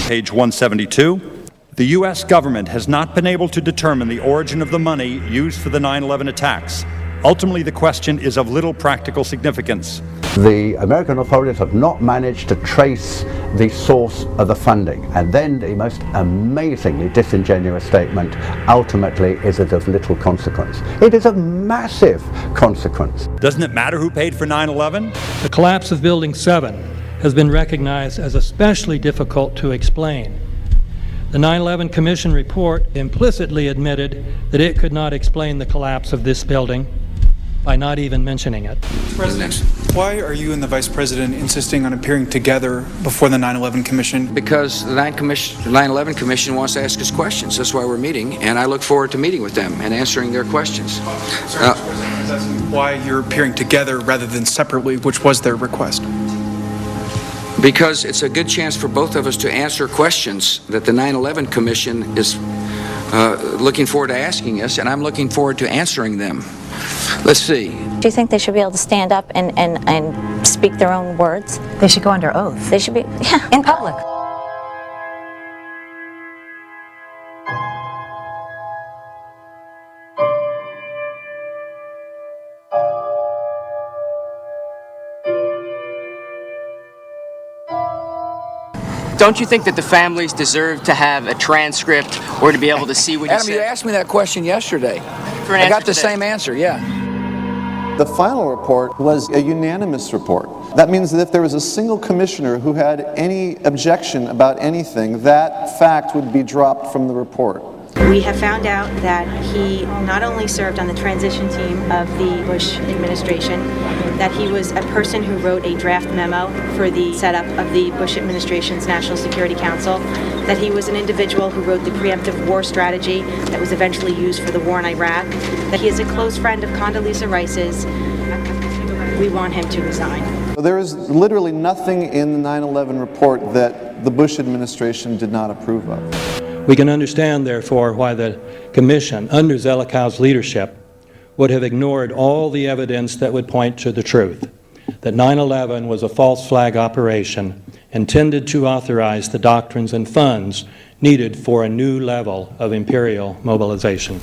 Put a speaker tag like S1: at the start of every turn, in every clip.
S1: page 172. The U.S. government has not been able to determine the origin of the money used for the 9/11 attacks. Ultimately, the question is of little practical significance.
S2: The American authorities have not managed to trace the source of the funding, and then the most amazingly disingenuous statement, ultimately, is it of little consequence. It is of massive consequence.
S1: Doesn't it matter who paid for 9/11?
S3: The collapse of Building 7 has been recognized as especially difficult to explain. The 9/11 Commission report implicitly admitted that it could not explain the collapse of this building by not even mentioning it.
S4: President, why are you and the Vice President insisting on appearing together before the 9/11 Commission?
S5: Because the 9/11 Commission wants to ask us questions. That's why we're meeting, and I look forward to meeting with them and answering their questions.
S4: Sir, Mr. President, I was asking why you're appearing together rather than separately, which was their request.
S5: Because it's a good chance for both of us to answer questions that the 9/11 Commission is looking forward to asking us, and I'm looking forward to answering them. Let's see.
S6: Do you think they should be able to stand up and speak their own words?
S7: They should go under oath.
S6: They should be, yeah.
S7: In public.
S8: Don't you think that the families deserve to have a transcript or to be able to see what you
S5: Adam,
S8: said?
S5: you asked me that question yesterday.
S8: For an
S5: I got
S8: answer
S5: the
S8: today.
S5: same answer, yeah.
S9: The final report was a unanimous report. That means that if there was a single commissioner who had any objection about anything, that fact would be dropped from the report.
S10: We have found out that he not only served on the transition team of the Bush administration, that he was a person who wrote a draft memo for the setup of the Bush administration's National Security Council, that he was an individual who wrote the preemptive war strategy that was eventually used for the war in Iraq, that he is a close friend of Condoleezza Rice's. We want him to resign.
S9: There is literally nothing in the 9/11 report that the Bush administration did not approve of.
S3: We can understand, therefore, why the Commission, under Zelikow's leadership, would have ignored all the evidence that would point to the truth, that 9/11 was a false flag operation intended to authorize the doctrines and funds needed for a new level of imperial mobilization.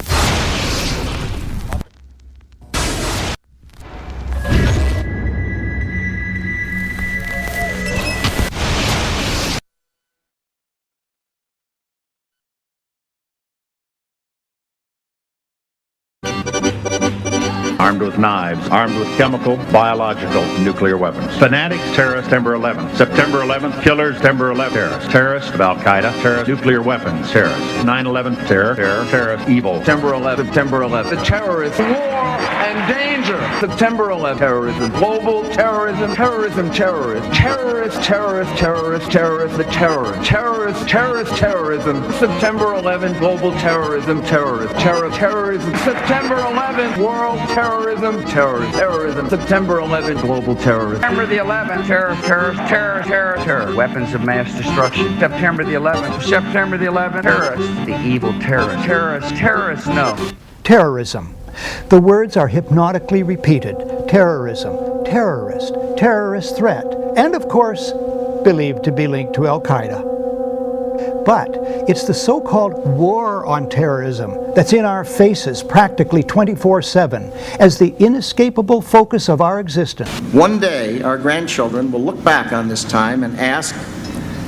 S11: Armed with knives, armed with chemical, biological, nuclear weapons. Fanatics, terrorists, September 11th. September 11th, killers, September 11th, terrorists. Terrorists of Al-Qaeda, terrorists, nuclear weapons, terrorists. 9/11, terror, terrorists, evil. September 11th, September 11th. The terrorists, war and danger. September 11th, terrorism, global terrorism, terrorism, terrorists. Terrorists, terrorists, terrorists, terrorists, the terror. Terrorists, terrorists, terrorism. September 11th, global terrorism, terrorists. Terrorism. September 11th, world terrorism, terrorism. September 11th, global terrorism. September the 11th, terror. Weapons of mass destruction. September the 11th, terrorists. The evil terrorists, no.
S12: Terrorism. The words are hypnotically repeated. Terrorism, terrorist, terrorist threat, and of course, believed to be linked to Al-Qaeda. But it's the so-called war on terrorism that's in our faces practically 24/7 as the inescapable focus of our existence.
S13: One day, our grandchildren will look back on this time and ask,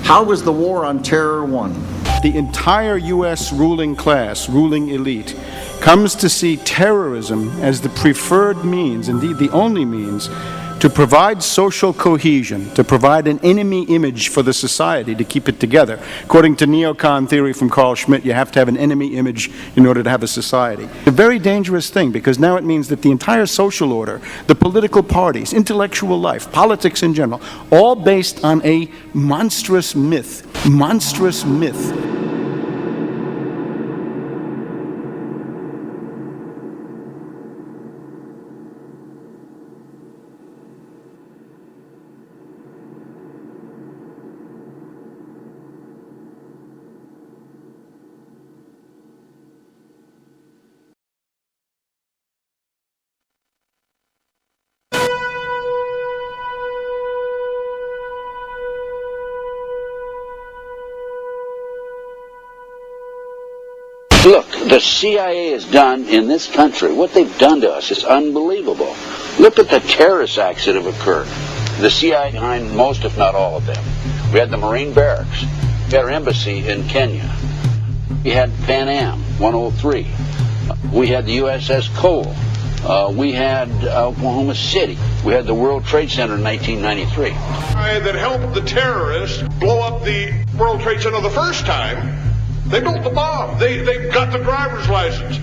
S13: how was the war on terror won?
S14: The entire U.S. ruling class, ruling elite, comes to see terrorism as the preferred means, indeed the only means, to provide social cohesion, to provide an enemy image for the society to keep it together. According to neocon theory from Carl Schmitt, you have to have an enemy image in order to have a society. A very dangerous thing, because now it means that the entire social order, the political parties, intellectual life, politics in general, all based on a monstrous myth. Monstrous myth.
S7: Look, the CIA has done in this country, what they've done to us is unbelievable. Look at the terrorist acts that have occurred. The CIA behind most, if not all of them. We had the Marine Barracks. We had our embassy in Kenya. We had Pan Am 103. We had the USS Cole. We had Oklahoma City. We had the World Trade Center in 1993.
S15: That helped the terrorists blow up the World Trade Center the first time. They built the bomb. They got the driver's license.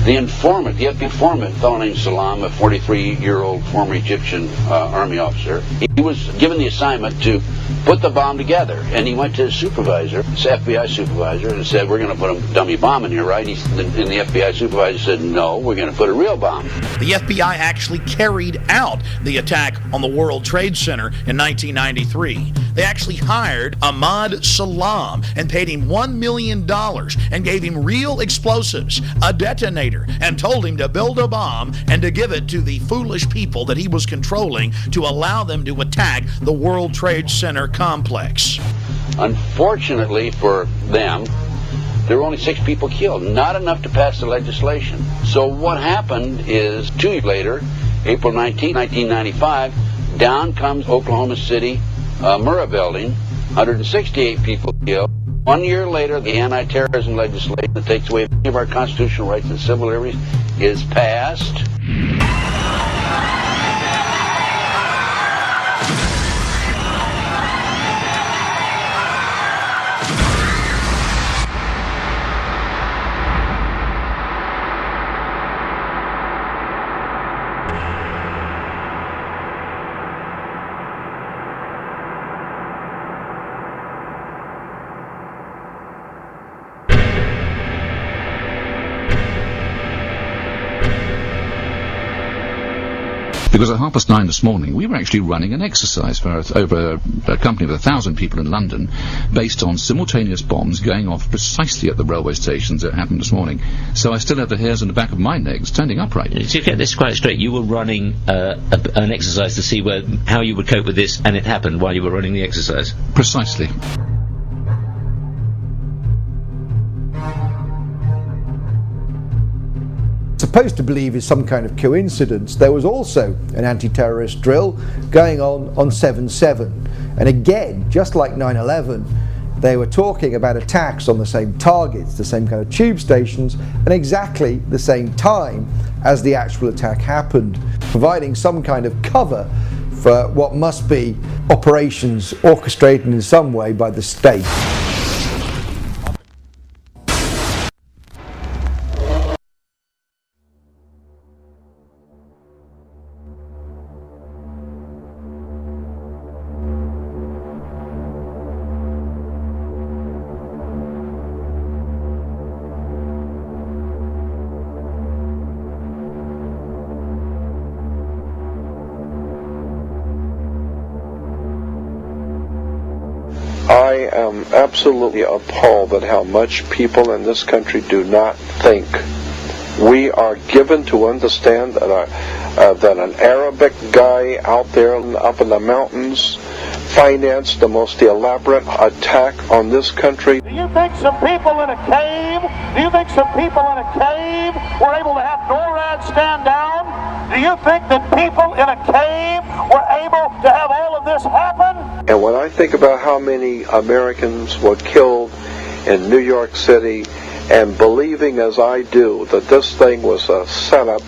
S7: The informant, the FBI informant, a fellow named Salam, a 43-year-old former Egyptian army officer, he was given the assignment to put the bomb together. And he went to his supervisor, his FBI supervisor, and said, we're going to put a dummy bomb in here, right? And the FBI supervisor said, no, we're going to put a real bomb.
S16: The FBI actually carried out the attack on the World Trade Center in 1993. They actually hired Ahmad Salam and paid him $1 million and gave him real explosives, a detonator, and told him to build a bomb and to give it to the foolish people that he was controlling to allow them to attack the World Trade Center complex.
S7: Unfortunately for them, there were only 6 people killed, not enough to pass the legislation. So what happened is 2 years later, April 19, 1995, down comes Oklahoma City Murrah building, 168 people killed. 1 year later, the anti-terrorism legislation that takes away many of our constitutional rights and civil liberties is passed.
S17: Because at 9:30 this morning, we were actually running an exercise for over a company of 1,000 people in London, based on simultaneous bombs going off precisely at the railway stations that happened this morning. So I still have the hairs on the back of my neck standing upright.
S18: To get this quite straight, you were running an exercise to see how you would cope with this, and it happened while you were running the exercise?
S17: Precisely.
S19: Supposed to believe is some kind of coincidence, there was also an anti-terrorist drill going on 7/7, and again, just like 9/11, they were talking about attacks on the same targets, the same kind of tube stations, and exactly the same time as the actual attack happened, providing some kind of cover for what must be operations orchestrated in some way by the state.
S20: I am absolutely appalled at how much people in this country do not think. We are given to understand that an Arabic guy out there up in the mountains financed the most elaborate attack on this country.
S21: Do you think some people in a cave were able to have NORAD stand down? Do you think that people in a cave were able to have all of this happen?
S20: And when I think about how many Americans were killed in New York City, and believing as I do that this thing was a setup